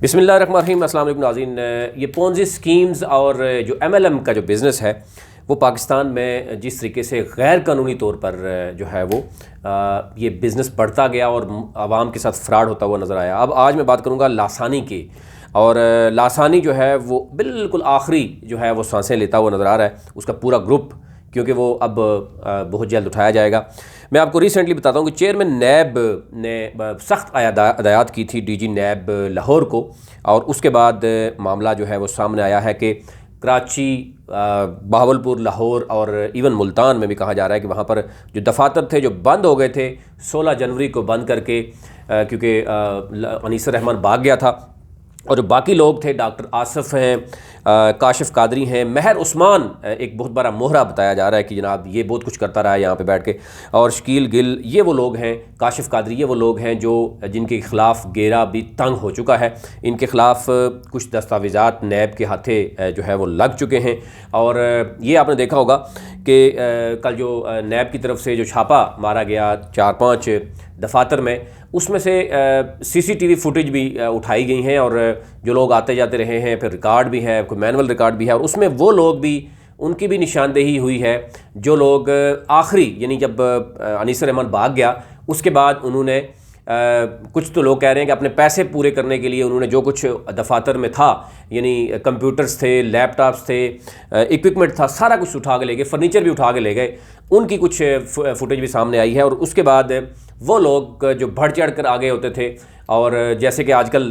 बिस्मिल्लाहिर्रहमानिर्रहीम। अस्सलाम वालेकुम नाज़रीन। ये पोंजी स्कीम्स और जो MLM का जो बिज़नेस है वो पाकिस्तान में जिस तरीके से गैर कानूनी तौर पर जो है वो ये बिज़नेस बढ़ता गया और आवाम के साथ फ्रॉड होता हुआ नज़र आया। अब आज मैं बात करूँगा लासानी की, और लासानी जो है वो बिल्कुल आखिरी जो है वो सांसें लेता हुआ नज़र आ रहा है, उसका पूरा ग्रुप, क्योंकि वो अब बहुत जल्द उठाया जाएगा। मैं आपको रिसेंटली बताता हूँ कि चेयरमैन NAB ने सख्त हदायत की थी DG NAB लाहौर को, और उसके बाद मामला जो है वो सामने आया है कि कराची, बहावलपुर, लाहौर और इवन मुल्तान में भी कहा जा रहा है कि वहाँ पर जो दफातर थे जो बंद हो गए थे 16 जनवरी को बंद करके, क्योंकि अनीसुर्रहमान भाग गया था, और जो बाकी लोग थे डॉक्टर आसिफ हैं, काशिफ कादरी हैं, महर उस्मान एक बहुत बड़ा मोहरा बताया जा रहा है कि जनाब ये बहुत कुछ करता रहा है यहाँ पे बैठ के, और शकील गिल, ये वो लोग हैं, काशिफ कादरी ये वो लोग हैं जो जिनके ख़िलाफ़ घेरा भी तंग हो चुका है। इनके ख़िलाफ़ कुछ दस्तावेज़ात NAB के हाथे जो है वो लग चुके हैं। और ये आपने देखा होगा कि कल जो NAB की तरफ से जो छापा मारा गया 4-5 दफातर में, उसमें से CCTV फुटेज भी उठाई गई हैं, और जो लोग आते जाते रहे हैं, फिर रिकॉर्ड भी है, कोई मैनुअल रिकॉर्ड भी है, और उसमें वो लोग भी, उनकी भी निशानदेही हुई है जो लोग आखिरी, यानी जब अनीसुर्रहमान भाग गया उसके बाद उन्होंने कुछ तो लोग कह रहे हैं कि अपने पैसे पूरे करने के लिए उन्होंने जो कुछ दफातर में था, यानी कंप्यूटर्स थे, लैपटॉप्स थे, इक्विपमेंट था, सारा कुछ उठा के ले गए, फर्नीचर भी उठा के ले गए। उनकी कुछ फुटेज भी सामने आई है, और उसके बाद वो लोग जो बढ़ चढ़ कर आगे होते थे, और जैसे कि आजकल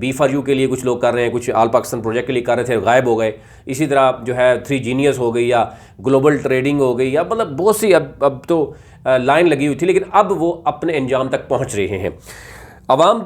B4U के लिए कुछ लोग कर रहे हैं, कुछ आल पाकिस्तान प्रोजेक्ट के लिए कर रहे थे, गायब हो गए। इसी तरह जो है 3 जीनियस हो गई, या ग्लोबल ट्रेडिंग हो गई, या मतलब बहुत सी अब तो लाइन लगी हुई थी, लेकिन अब वो अपने अंजाम तक पहुंच रहे हैं। अवाम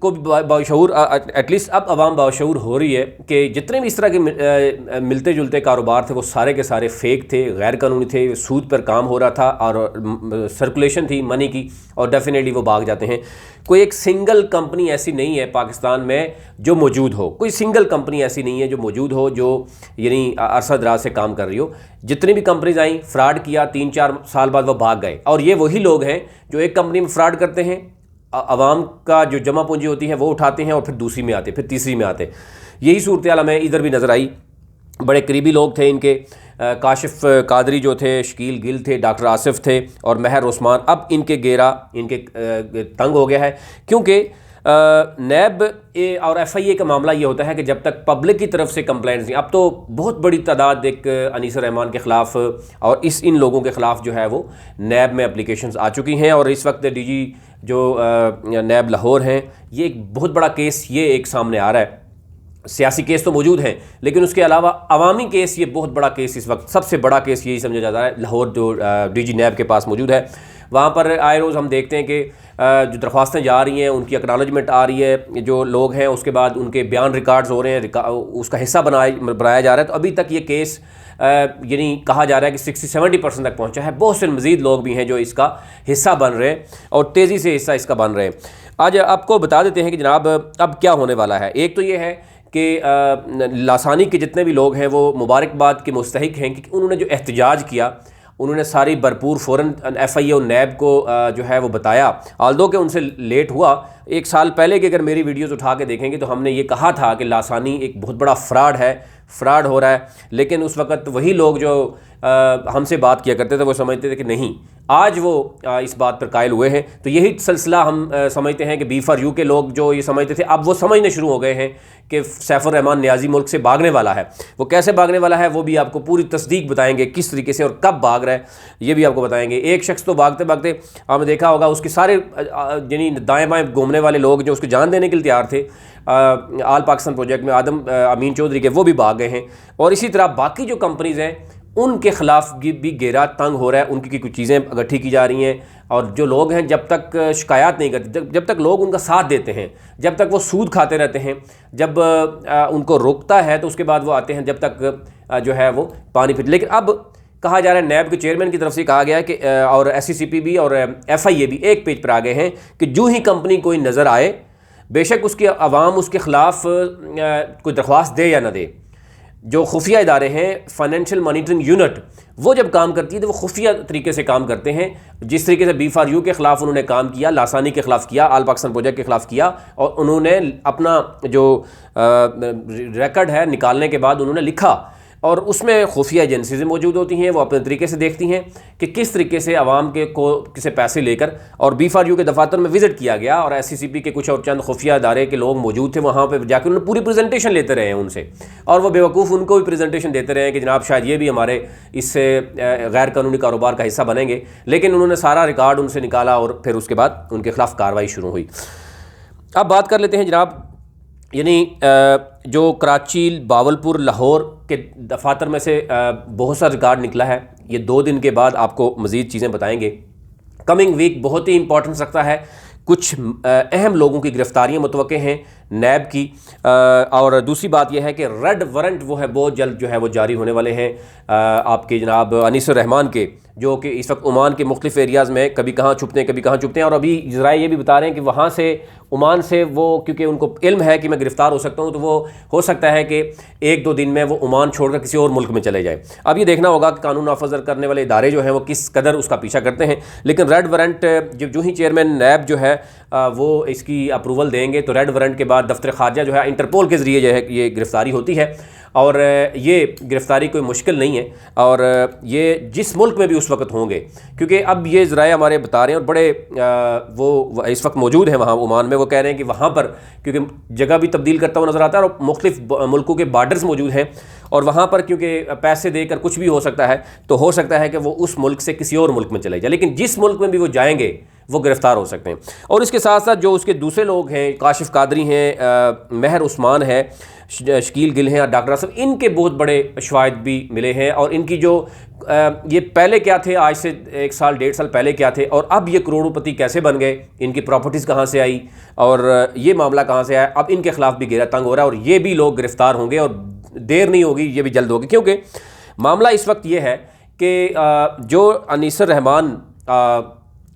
को बाशऊर, एटलीस्ट अब अवाम बाशऊर हो रही है कि जितने भी इस तरह के मिलते जुलते कारोबार थे वो सारे के सारे फेक थे, गैर कानूनी थे, सूद पर काम हो रहा था, और सर्कुलेशन थी मनी की, और डेफिनेटली वो भाग जाते हैं। कोई एक सिंगल कंपनी ऐसी नहीं है पाकिस्तान में जो मौजूद हो, कोई सिंगल कंपनी ऐसी नहीं है जो मौजूद हो जो यानी अरसा दराज से काम कर रही हो। जितनी भी कंपनीज आई, फ्रॉड किया, 3-4 साल बाद वो भाग गए, और ये वही लोग हैं जो एक कंपनी में फ्रॉड करते हैं, अवाम का जो जमा पूंजी होती है वो उठाते हैं, और फिर दूसरी में आते, फिर तीसरी में आते। यही सूरत हाल हमें इधर भी नज़र आई। बड़े करीबी लोग थे इनके, काशिफ कादरी जो थे, शकील गिल थे, डॉक्टर आसिफ थे, और महर उस्मान। अब इनके घेरा इनके तंग हो गया है, क्योंकि NAB और FIA का मामला ये होता है कि जब तक पब्लिक की तरफ से कंप्लेंट्स नहीं, अब तो बहुत बड़ी तादाद एक अनीसुर्रहमान के ख़िलाफ़ और इन लोगों के ख़िलाफ़ जो है वो NAB में एप्लीकेशंस आ चुकी हैं, और इस वक्त DG जो NAB लाहौर हैं, ये एक बहुत बड़ा केस ये एक सामने आ रहा है। सियासी केस तो मौजूद हैं, लेकिन उसके अलावा अवामी केस, ये बहुत बड़ा केस, इस वक्त सबसे बड़ा केस यही समझा जाता है, लाहौर जो DG NAB के पास मौजूद है। वहाँ पर आए रोज़ हम देखते हैं कि जो दरख्वास्तें जा रही हैं, उनकी एक्नॉलेजमेंट आ रही है, जो लोग हैं उसके बाद उनके बयान रिकॉर्ड्स हो रहे हैं, उसका हिस्सा बनाया जा रहा है। तो अभी तक ये केस यानी कहा जा रहा है कि 60-70% तक पहुँचा है। बहुत से मज़ीद लोग भी हैं जो इसका हिस्सा बन रहे हैं, और तेज़ी से हिस्सा इसका बन रहे हैं। आज आपको बता देते हैं कि जनाब अब क्या होने वाला है। एक तो ये है कि लासानी के जितने भी लोग हैं वो मुबारकबाद के मुस्तहिक हैं कि उन्होंने जो एहतजाज किया, उन्होंने सारी भरपूर फ़ौरन FIA और NAB को जो है वो बताया, आल्दो के उनसे लेट हुआ। 1 साल पहले की अगर मेरी वीडियोस उठा के देखेंगे तो हमने ये कहा था कि लासानी एक बहुत बड़ा फ्रॉड है, फ्रॉड हो रहा है, लेकिन उस वक़्त वही लोग जो हमसे बात किया करते थे वो समझते थे कि नहीं। आज वो इस बात पर कायल हुए हैं। तो यही सिलसिला हम समझते हैं कि B4U के लोग जो ये समझते थे, अब वो समझने शुरू हो गए हैं कि सैफुर रहमान नियाज़ी मुल्क से भागने वाला है। वो कैसे भागने वाला है वो भी आपको पूरी तस्दीक बताएंगे, किस तरीके से और कब भाग रहा है ये भी आपको बताएंगे। एक शख्स तो भागते भागते आपने देखा होगा, उसके सारे यानी दाएँ बाएँ घूमने वाले लोग जो उसको जान देने के लिए तैयार थे आल पाकिस्तान प्रोजेक्ट में, आदम अमीन चौधरी के, वो भी भाग गए हैं। और इसी तरह बाकी जो कंपनीज़ हैं उनके ख़िलाफ़ भी घेरा तंग हो रहा है, उनकी कुछ चीज़ें इकट्ठी की जा रही हैं, और जो लोग हैं जब तक शिकायत नहीं करते, जब तक लोग उनका साथ देते हैं, जब तक वो सूद खाते रहते हैं, जब उनको रोकता है तो उसके बाद वो आते हैं, जब तक जो है वो पानी फिर। लेकिन अब कहा जा रहा है NAB के चेयरमैन की तरफ से कहा गया है कि और SCCP भी और FIA भी एक पेज पर आ गए हैं कि जो ही कंपनी कोई नज़र आए, बेशक उसकी आवाम उसके ख़िलाफ़ कोई दरख्वास्त दे या ना दे, जो खुफिया इदारे हैं, फाइनेंशियल मॉनिटरिंग यूनिट, वो जब काम करती है तो वो खुफिया तरीके से काम करते हैं। जिस तरीके से B4U के ख़िलाफ़ उन्होंने काम किया, लासानी के ख़िलाफ़ किया, आल पाकिस्तान प्रोजेक्ट के ख़िलाफ़ किया, और उन्होंने अपना जो रिकॉर्ड है निकालने के बाद उन्होंने लिखा, और उसमें खुफिया एजेंसीज़ मौजूद होती हैं। वो अपने तरीके से देखती हैं कि किस तरीके से आवाम के को किसे पैसे लेकर, और B4U के दफातर में विज़िट किया गया और SCCP के कुछ और चंद खुफिया इदारे के लोग मौजूद थे, वहाँ पर जाकर उन्होंने पूरी प्रेजेंटेशन लेते रहे हैं उनसे, और वो बेवकूफ़ उनको भी प्रेजेंटेशन देते रहे हैं कि जनाब शायद ये भी हमारे इससे गैर कानूनी कारोबार का हिस्सा बनेंगे। लेकिन उन्होंने सारा रिकॉर्ड उनसे निकाला और फिर उसके बाद उनके खिलाफ कार्रवाई शुरू हुई। अब बात कर लेते हैं जनाब, यानी जो कराची, बावलपुर, लाहौर के दफातर में से बहुत सा रिकॉर्ड निकला है। ये 2 दिन के बाद आपको मज़ीद चीज़ें बताएंगे। कमिंग वीक बहुत ही इंपॉर्टेंस रखता है। कुछ अहम लोगों की गिरफ्तारियाँ मुतवक्के हैं NAB की, और दूसरी बात यह है कि रेड वारंट वो है बहुत जल्द जो है वो जारी होने वाले हैं आपके जनाब अनीस उर रहमान के, जो कि इस वक्त ओमान के मुख्तलिफ एरियाज़ में कभी कहाँ छुपते हैं कभी कहाँ छुपते हैं। और अभी ज़राए ये भी बता रहे हैं कि वहाँ से, ओमान से वो, क्योंकि उनको इल्म है कि मैं गिरफ़्तार हो सकता हूँ, तो वो हो सकता है कि 1-2 दिन में वो ओमान छोड़कर किसी और मुल्क में चले जाए। अब ये देखना होगा कि कानून नाफज़ करने वाले इदारे जो हैं वो किस कदर उसका पीछा करते हैं। लेकिन रेड वारंट जो ही चेयरमैन NAB जो है वो इसकी अप्रूवल देंगे, तो रेड वारंट के बाद दफ्तर ख़ारजा जो है इंटरपोल के ज़रिए जो है ये गिरफ़्तारी होती है। और ये गिरफ़्तारी कोई मुश्किल नहीं है, और ये जिस मुल्क में भी उस वक्त होंगे, क्योंकि अब ये ज़राए हमारे बता रहे हैं और बड़े वो इस वक्त मौजूद हैं वहाँ ओमान में, वो कह रहे हैं कि वहाँ पर क्योंकि जगह भी तब्दील करता हुआ नज़र आता है और मुख्तलिफ मुल्कों के बार्डर्स मौजूद हैं, और वहाँ पर क्योंकि पैसे देकर कुछ भी हो सकता है, तो हो सकता है कि वो उस मुल्क से किसी और मुल्क में चले जाए। लेकिन जिस मुल्क में भी वो जाएंगे वो गिरफ़्तार हो सकते हैं। और इसके साथ साथ जो उसके दूसरे लोग हैं, काशिफ कादरी हैं, महर उस्मान है, शकील गिल हैं और डॉक्टर आसफ, इनके बहुत बड़े शवाहिद भी मिले हैं। और इनकी जो ये पहले क्या थे, आज से 1 साल 1.5 साल पहले क्या थे, और अब ये करोड़पति कैसे बन गए, इनकी प्रॉपर्टीज़ कहाँ से आई और ये मामला कहाँ से आया, अब इनके ख़िलाफ़ भी घेरा तंग हो रहा है, और ये भी लोग गिरफ़्तार होंगे और देर नहीं होगी, ये भी जल्द होगी। क्योंकि मामला इस वक्त ये है कि जो अनीस उर रहमान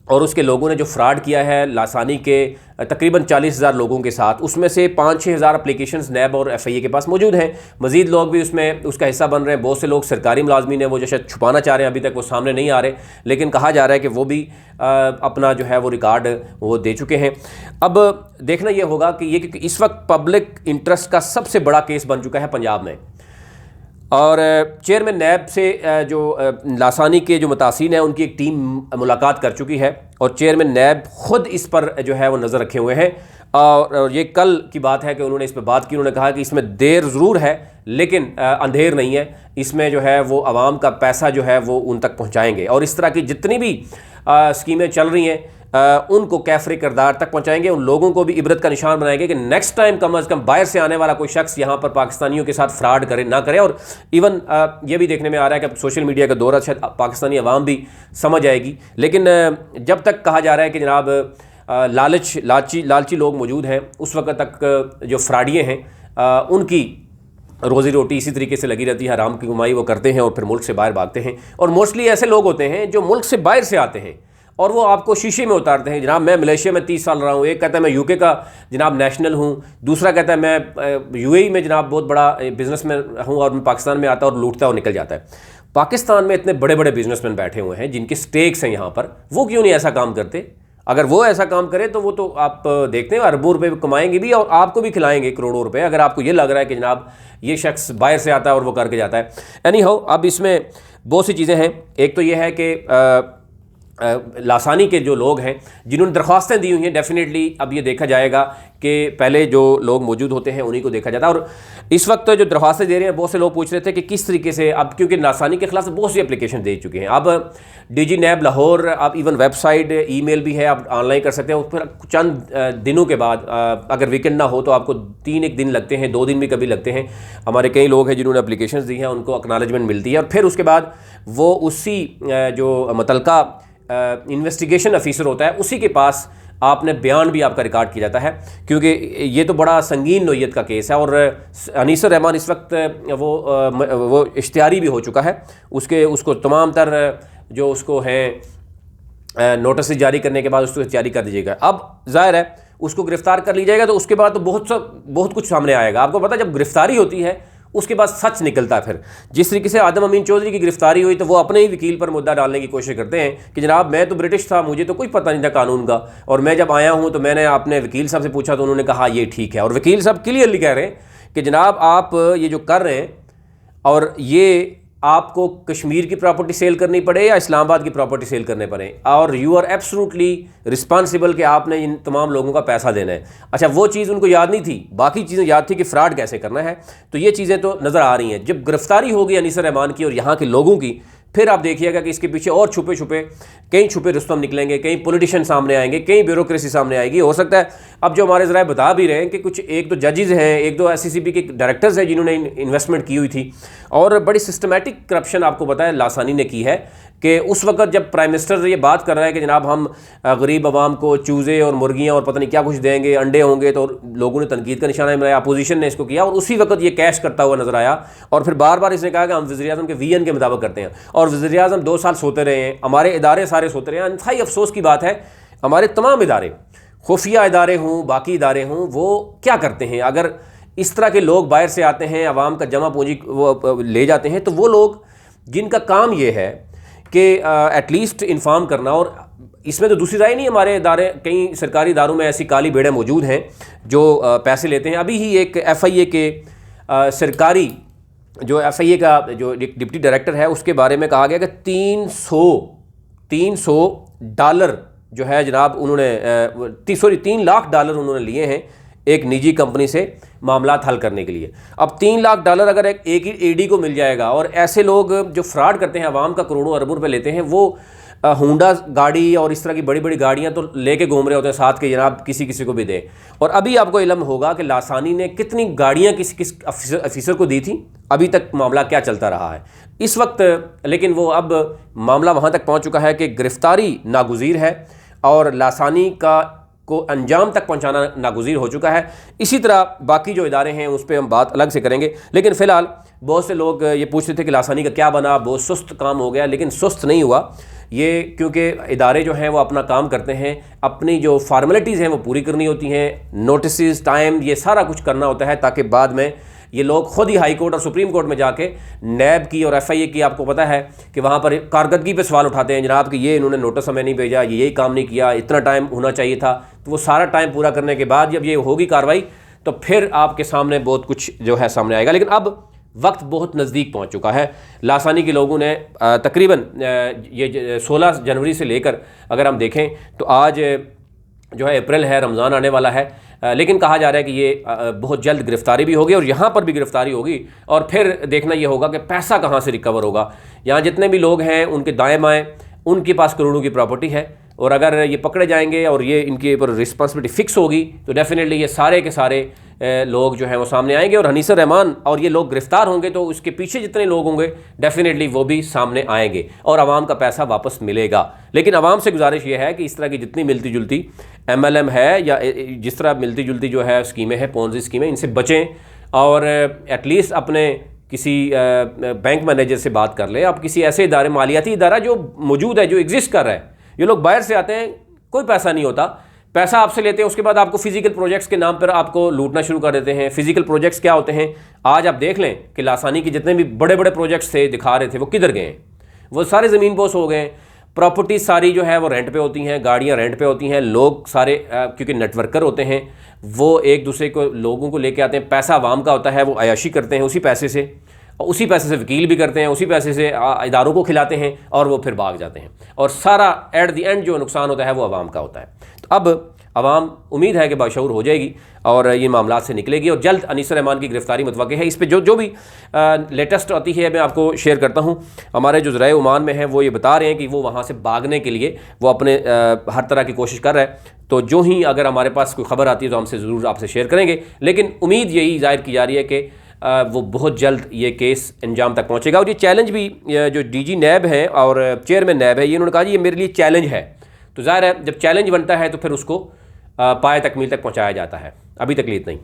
और उसके लोगों ने जो फ्रॉड किया है लासानी के तकरीबन 40,000 लोगों के साथ, उसमें से 5-6 हज़ार एप्लीकेशंस NAB और FIA के पास मौजूद हैं। मज़ीद लोग भी उसमें उसका हिस्सा बन रहे हैं। बहुत से लोग सरकारी मुलाजमीन हैं, वो जो शायद छुपाना चाह रहे हैं, अभी तक वो सामने नहीं आ रहे, लेकिन कहा जा रहा है कि वो भी अपना जो है वो रिकॉर्ड वो दे चुके हैं। अब देखना ये होगा कि ये, क्योंकि इस वक्त पब्लिक इंटरेस्ट का सबसे बड़ा केस बन चुका है पंजाब में, और चेयरमैन NAB से जो लासानी के जो मुतासिन हैं उनकी एक टीम मुलाकात कर चुकी है, और चेयरमैन NAB ख़ुद इस पर जो है वो नज़र रखे हुए हैं। और ये कल की बात है कि उन्होंने इस पर बात की। उन्होंने कहा कि इसमें देर ज़रूर है लेकिन अंधेर नहीं है, इसमें जो है वो आवाम का पैसा जो है वो उन तक पहुँचाएँगे, और इस तरह की जितनी भी स्कीमें चल रही हैं उनको कैफरे किरदार तक पहुंचाएंगे, उन लोगों को भी इबरत का निशान बनाएंगे कि नेक्स्ट टाइम कम अज़ कम बाहर से आने वाला कोई शख्स यहाँ पर पाकिस्तानियों के साथ फ्रॉड करे ना करे। और इवन ये भी देखने में आ रहा है कि अब सोशल मीडिया का दौर शायद पाकिस्तानी अवाम भी समझ आएगी, लेकिन जब तक कहा जा रहा है कि जनाब लालची लोग मौजूद हैं, उस वक्त तक जो फ्रॉडिये हैं उनकी रोज़ी रोटी इसी तरीके से लगी रहती है, हराम की कमाई वो करते हैं और फिर मुल्क से बाहर भागते हैं। और मोस्टली ऐसे लोग होते हैं जो मुल्क से बाहर से आते हैं और वो आपको शीशे में उतारते हैं। जनाब मैं मलेशिया में 30 साल रहा हूँ, एक कहता है मैं UK का जनाब नेशनल हूँ, दूसरा कहता है मैं UAE में जनाब बहुत बड़ा बिजनेस में हूँ और मैं पाकिस्तान में आता और लूटता और निकल जाता है। पाकिस्तान में इतने बड़े बड़े बिजनेसमैन बैठे हुए हैं जिनके स्टेक्स हैं यहाँ पर, वो क्यों नहीं ऐसा काम करते? अगर वो ऐसा काम करे तो वो तो आप देखते हैं अरबों रुपये कमाएंगे भी और आपको भी खिलाएंगे करोड़ों रुपए, अगर आपको ये लग रहा है कि जनाब ये शख्स बाहर से आता है और वो करके जाता है। एनी हाउ, अब इसमें बहुत सी चीज़ें हैं। एक तो ये है कि लासानी के जो लोग हैं जिन्होंने दरख्वास्तें दी हुई हैं, डेफिनेटली अब ये देखा जाएगा कि पहले जो लोग मौजूद होते हैं उन्हीं को देखा जाता है। और इस वक्त जो दरख्वास्तें दे रहे हैं, बहुत से लोग पूछ रहे थे कि किस तरीके से, अब क्योंकि लासानी के खिलाफ बहुत सी एप्लीकेशन दे चुके हैं, अब DG NAB लाहौर, अब इवन वेबसाइट, ईमेल भी है, आप ऑनलाइन कर सकते हैं। उस पर चंद दिनों के बाद, अगर वीकेंड ना हो तो आपको 3 दिन लगते हैं, 2 दिन भी कभी लगते हैं। हमारे कई लोग हैं जिन्होंने एप्लीकेशन दी हैं, उनको एक्नॉलेजमेंट मिलती है और फिर उसके बाद वो उसी जो मुतलका इन्वेस्टिगेशन ऑफिसर होता है उसी के पास आपने बयान भी आपका रिकॉर्ड किया जाता है, क्योंकि ये तो बड़ा संगीन नोयत का केस है। और अनीस उर रहमान इस वक्त वो इश्तिहारी भी हो चुका है, उसको तमाम तर जो उसको है नोटिस जारी करने के बाद उसको जारी कर दीजिएगा। अब जाहिर है उसको गिरफ्तार कर ली जाएगा तो उसके बाद तो बहुत कुछ सामने आएगा। आपको पता है जब गिरफ्तारी होती है उसके बाद सच निकलता है। फिर जिस तरीके से आदम अमीन चौधरी की गिरफ्तारी हुई तो वो अपने ही वकील पर मुद्दा डालने की कोशिश करते हैं कि जनाब मैं तो ब्रिटिश था, मुझे तो कुछ पता नहीं था कानून का, और मैं जब आया हूँ तो मैंने अपने वकील साहब से पूछा तो उन्होंने कहा ये ठीक है। और वकील साहब क्लियरली कह रहे हैं कि जनाब आप ये जो कर रहे हैं और ये आपको कश्मीर की प्रॉपर्टी सेल करनी पड़े या इस्लामाबाद की प्रॉपर्टी सेल करने पड़े, और यू आर एब्सोल्युटली रिस्पांसिबल कि आपने इन तमाम लोगों का पैसा देना है। अच्छा, वो चीज़ उनको याद नहीं थी, बाकी चीज़ें याद थी कि फ्रॉड कैसे करना है। तो ये चीज़ें तो नज़र आ रही हैं। जब गिरफ्तारी होगी अनीसुर रहमान की और यहाँ के लोगों की, फिर आप देखिएगा कि इसके पीछे और छुपे छुपे कई छुपे रुस्तम निकलेंगे, कई पॉलिटिशियन सामने आएंगे, कई ब्यूरोक्रेसी सामने आएगी। हो सकता है अब जो हमारे ज़रा बता भी रहे हैं कि कुछ एक दो जजेज़ हैं, एक दो SCCB के डायरेक्टर्स हैं जिन्होंने इन्वेस्टमेंट की हुई थी, और बड़ी सिस्टमेटिक करप्शन आपको पता है लासानी ने की है कि उस वक्त जब प्राइम मिनिस्टर ये बात कर रहा है कि जनाब हम गरीब आवाम को चूज़े और मुर्गियाँ और पता नहीं क्या कुछ देंगे, अंडे होंगे, तो लोगों ने तनकीद का निशाना बनाया, अपोजिशन ने इसको किया, और उसी वक्त ये कैश करता हुआ नजर आया। और फिर बार बार इसने कहा कि हम वज़ीर-ए-आज़म के VN के मुताबिक करते हैं, और वज़ीर-ए-आज़म 2 साल सोते रहे हैं, हमारे इदारे सारे सोते रहे हैं। इंतहाई अफसोस की बात है, हमारे तमाम इदारे, खुफिया इदारे हों, बाकी इदारे हों, वो क्या करते हैं? अगर इस तरह के लोग बाहर से आते हैं, आवाम का जमा पूंजी वो ले जाते हैं, तो वो लोग जिनका काम ये है कि एटलीस्ट इन्फॉर्म करना, और इसमें तो दूसरी राय नहीं, हमारे इदारे कई सरकारी इदारों में ऐसी काली भेड़ें मौजूद हैं जो पैसे लेते हैं। अभी ही एक FIA के सरकारी जो FIA का जो डिप्टी डायरेक्टर है उसके बारे में कहा गया कि $300 जो है जनाब उन्होंने 3 लाख डॉलर उन्होंने लिए हैं एक निजी कंपनी से मामला हल करने के लिए। अब $3 लाख अगर एक ही AD को मिल जाएगा, और ऐसे लोग जो फ्रॉड करते हैं, आवाम का करोड़ों अरबों रुपए लेते हैं, वो होंडा गाड़ी और इस तरह की बड़ी बड़ी गाड़ियां तो लेके घूम रहे होते हैं साथ के, जनाब किसी किसी को भी दे। और अभी आपको इल्म होगा कि लासानी ने कितनी गाड़ियां किस अफिसर को दी थी, अभी तक मामला क्या चलता रहा है इस वक्त। लेकिन वो अब मामला वहाँ तक पहुँच चुका है कि गिरफ्तारी नागुज़ीर है और लासानी को अंजाम तक पहुंचाना नागुज़ीर हो चुका है। इसी तरह बाकी जो इदारे हैं उस पर हम बात अलग से करेंगे। लेकिन फ़िलहाल बहुत से लोग ये पूछते थे कि लासानी का क्या बना, बहुत सुस्त काम हो गया, लेकिन सुस्त नहीं हुआ ये, क्योंकि इदारे जो हैं वो अपना काम करते हैं, अपनी जो फार्मेलिटीज़ हैं वो पूरी करनी होती हैं, नोटिस, टाइम, ये सारा कुछ करना होता है, ताकि बाद में ये लोग खुद ही हाई कोर्ट और सुप्रीम कोर्ट में जाके NAB की और FIA की, आपको पता है कि वहाँ पर कारकर्दगी पे सवाल उठाते हैं, जनाब कि ये इन्होंने नोटिस हमें नहीं भेजा, ये यही काम नहीं किया, इतना टाइम होना चाहिए था। तो वो सारा टाइम पूरा करने के बाद जब ये होगी कार्रवाई तो फिर आपके सामने बहुत कुछ जो है सामने आएगा। लेकिन अब वक्त बहुत नज़दीक पहुँच चुका है। लासानी के लोगों ने तकरीबन ये 16 जनवरी से लेकर अगर हम देखें तो आज जो है अप्रैल है, रमज़ान आने वाला है, लेकिन कहा जा रहा है कि ये बहुत जल्द गिरफ्तारी भी होगी और यहाँ पर भी गिरफ्तारी होगी, और फिर देखना ये होगा कि पैसा कहाँ से रिकवर होगा। यहाँ जितने भी लोग हैं उनके दाएँ बाएँ उनके पास करोड़ों की प्रॉपर्टी है, और अगर ये पकड़े जाएंगे और ये इनके ऊपर रिस्पॉन्सिबिलिटी फिक्स होगी तो डेफिनेटली ये सारे के सारे लोग जो हैं वो सामने आएंगे, और अनीसुर रहमान और ये लोग गिरफ्तार होंगे तो उसके पीछे जितने लोग होंगे डेफिनेटली वो भी सामने आएंगे और आवाम का पैसा वापस मिलेगा। लेकिन आवाम से गुजारिश ये है कि इस तरह की जितनी मिलती जुलती MLM है या जिस तरह मिलती जुलती जो है स्कीमें हैं, पोंजी स्कीमें, इनसे बचें, और एटलीस्ट अपने किसी बैंक मैनेजर से बात कर लें, आप किसी ऐसे इदारे, मालियाती इदारा जो मौजूद है, जो एग्जिस्ट कर रहा है। ये लोग बाहर से आते हैं, कोई पैसा नहीं होता, पैसा आपसे लेते हैं, उसके बाद आपको फिजिकल प्रोजेक्ट्स के नाम पर आपको लूटना शुरू कर देते हैं। फिजिकल प्रोजेक्ट्स क्या होते हैं? आज आप देख लें कि लासानी के जितने भी बड़े बड़े प्रोजेक्ट्स थे दिखा रहे थे, वो किधर गए? वो सारे ज़मीन पोश हो गए। प्रॉपर्टी सारी जो है वो रेंट पे होती हैं, गाड़ियाँ रेंट पे होती हैं, लोग सारे क्योंकि नेटवर्कर होते हैं, वो एक दूसरे को लोगों को लेके आते हैं, पैसा आवाम का होता है, वो अयाशी करते हैं उसी पैसे से, और उसी पैसे से वकील भी करते हैं, उसी पैसे से इदारों को खिलाते हैं, और वो फिर भाग जाते हैं, और सारा एट द एंड जो नुकसान होता है वो आवाम का होता है। तो अब आवाम उम्मीद है कि बाशऊर हो जाएगी और ये मामला से निकलेगी, और जल्द अनीसुर रहमान की गिरफ्तारी मुतवक्किल है। इस पर जो भी लेटेस्ट आती है मैं आपको शेयर करता हूँ। हमारे जो ज़राए ओमान में हैं वो ये बता रहे हैं कि वो वहाँ से भागने के लिए वो अपने हर तरह की कोशिश कर रहा है। तो जो ही अगर हमारे पास कोई खबर आती है तो हमसे ज़रूर आपसे शेयर करेंगे, लेकिन उम्मीद यही ज़ाहिर की जा रही है कि वो बहुत जल्द ये केस अंजाम तक पहुँचेगा। और ये चैलेंज भी जो DG NAB है और चेयरमैन NAB है, ये उन्होंने कहा जी ये मेरे लिए चैलेंज है। तो ज़ाहिर है जब चैलेंज बनता है तो फिर उसको पाए तकमील तक पहुँचाया जाता है। अभी तक इतना ही।